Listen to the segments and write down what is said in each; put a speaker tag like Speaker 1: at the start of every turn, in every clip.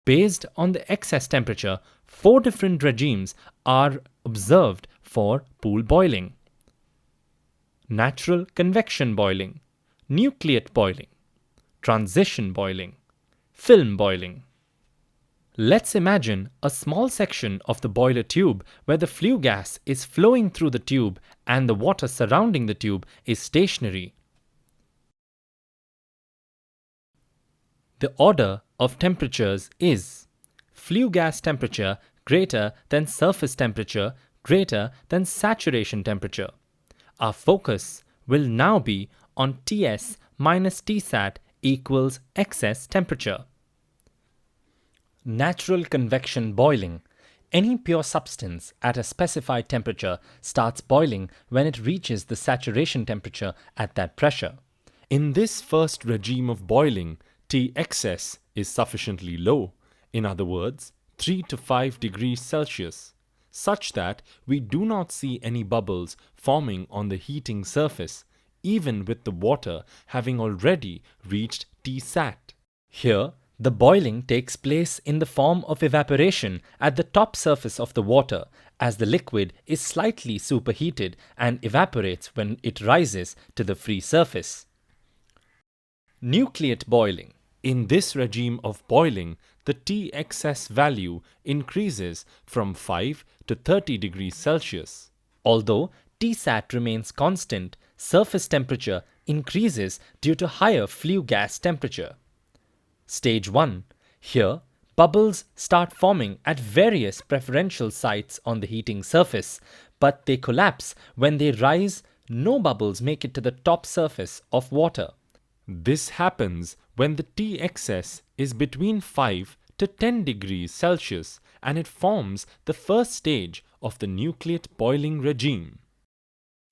Speaker 1: Based on the excess temperature, 4 different regimes are observed for pool boiling: natural convection boiling, nucleate boiling, transition boiling, film boiling. Let's imagine a small section of the boiler tube where the flue gas is flowing through the tube and the water surrounding the tube is stationary. The order of temperatures is flue gas temperature greater than surface temperature greater than saturation temperature. Our focus will now be on Ts minus Tsat equals excess temperature. Natural convection boiling. Any pure substance at a specified temperature starts boiling when it reaches the saturation temperature at that pressure. In this first regime of boiling, T excess is sufficiently low, in other words, 3 to 5 degrees Celsius, such that we do not see any bubbles forming on the heating surface, even with the water having already reached Tsat. Here, the boiling takes place in the form of evaporation at the top surface of the water, as the liquid is slightly superheated and evaporates when it rises to the free surface. Nucleate boiling. In this regime of boiling, the T excess value increases from 5 to 30 degrees Celsius. Although Tsat remains constant, surface temperature increases due to higher flue gas temperature. Stage 1. Here, bubbles start forming at various preferential sites on the heating surface, but they collapse when they rise. No bubbles make it to the top surface of water. This happens when the T excess is between 5 to 10 degrees Celsius and it forms the first stage of the nucleate boiling regime.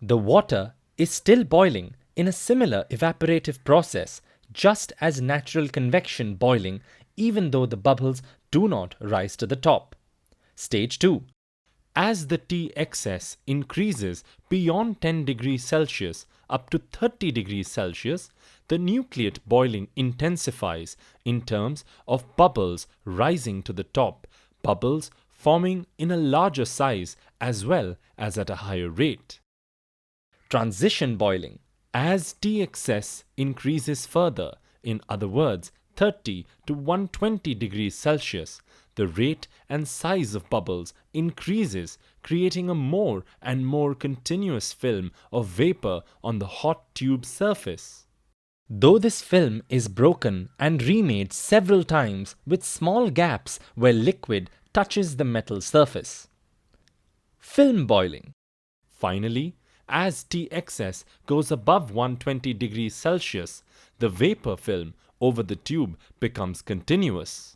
Speaker 1: The water is still boiling in a similar evaporative process, just as natural convection boiling, even though the bubbles do not rise to the top. Stage 2. As the T excess increases beyond 10 degrees Celsius up to 30 degrees Celsius, the nucleate boiling intensifies in terms of bubbles rising to the top, bubbles forming in a larger size as well as at a higher rate. Transition boiling. As T excess increases further, in other words 30 to 120 degrees Celsius, the rate and size of bubbles increases, creating a more and more continuous film of vapor on the hot tube surface. Though this film is broken and remade several times with small gaps where liquid touches the metal surface. Film boiling. Finally, as T excess goes above 120 degrees Celsius, the vapor film over the tube becomes continuous.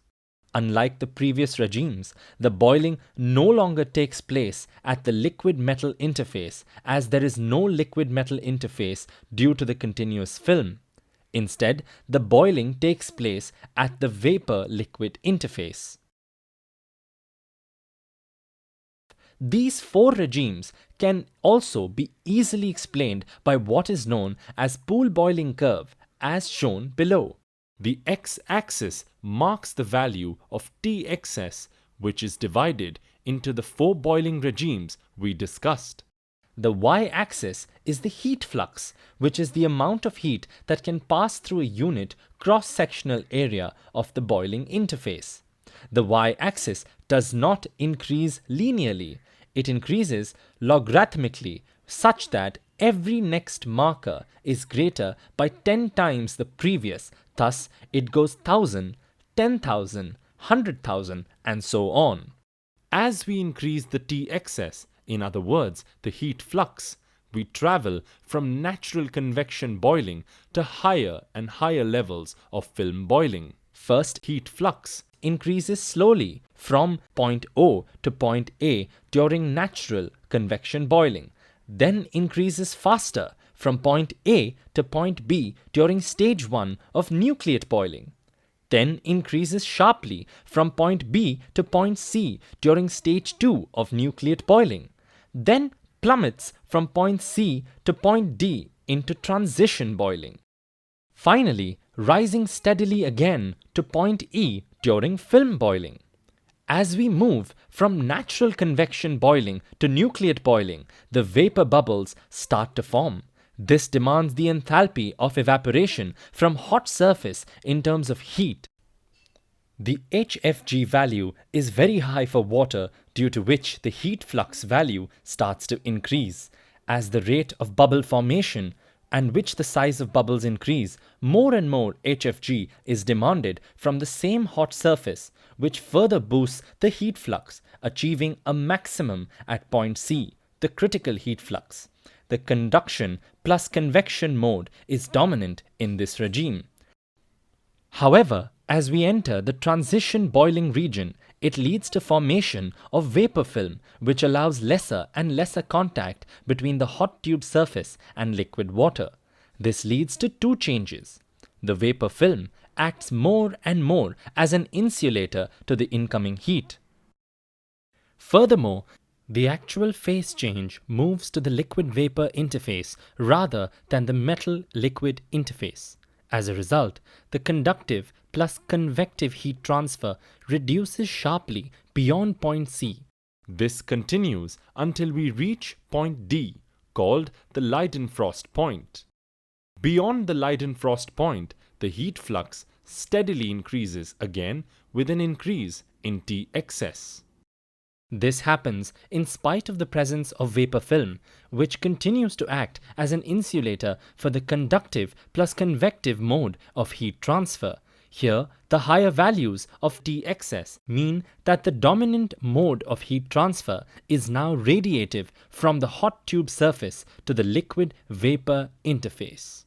Speaker 1: Unlike the previous regimes, the boiling no longer takes place at the liquid-metal interface, as there is no liquid-metal interface due to the continuous film. Instead, the boiling takes place at the vapor-liquid interface. These 4 regimes can also be easily explained by what is known as pool boiling curve, as shown below. The x-axis marks the value of T excess, which is divided into the 4 boiling regimes we discussed. The y-axis is the heat flux, which is the amount of heat that can pass through a unit cross-sectional area of the boiling interface. The y-axis does not increase linearly. It increases logarithmically, such that every next marker is greater by 10 times the previous. Thus, it goes 1000, 10,000, 100,000, and so on. As we increase the T excess, in other words, the heat flux, we travel from natural convection boiling to higher and higher levels of film boiling. First, heat flux increases slowly from point O to point A during natural convection boiling, then increases faster from point A to point B during stage 1 of nucleate boiling, then increases sharply from point B to point C during stage 2 of nucleate boiling, then plummets from point C to point D into transition boiling. Finally, rising steadily again to point E during film boiling. As we move from natural convection boiling to nucleate boiling, the vapor bubbles start to form. This demands the enthalpy of evaporation from hot surface in terms of heat. The HFG value is very high for water, due to which the heat flux value starts to increase. As the rate of bubble formation and which the size of bubbles increase, more and more HFG is demanded from the same hot surface, which further boosts the heat flux, achieving a maximum at point C, the critical heat flux. The conduction plus convection mode is dominant in this regime. However, as we enter the transition boiling region, it leads to formation of vapor film, which allows lesser and lesser contact between the hot tube surface and liquid water. This leads to two changes. The vapor film acts more and more as an insulator to the incoming heat. Furthermore, the actual phase change moves to the liquid-vapor interface rather than the metal-liquid interface. As a result, the conductive plus convective heat transfer reduces sharply beyond point C. This continues until we reach point D, called the Leidenfrost Point. Beyond the Leidenfrost Point, the heat flux steadily increases again with an increase in T excess. This happens in spite of the presence of vapor film, which continues to act as an insulator for the conductive plus convective mode of heat transfer. Here, the higher values of T excess mean that the dominant mode of heat transfer is now radiative from the hot tube surface to the liquid-vapor interface.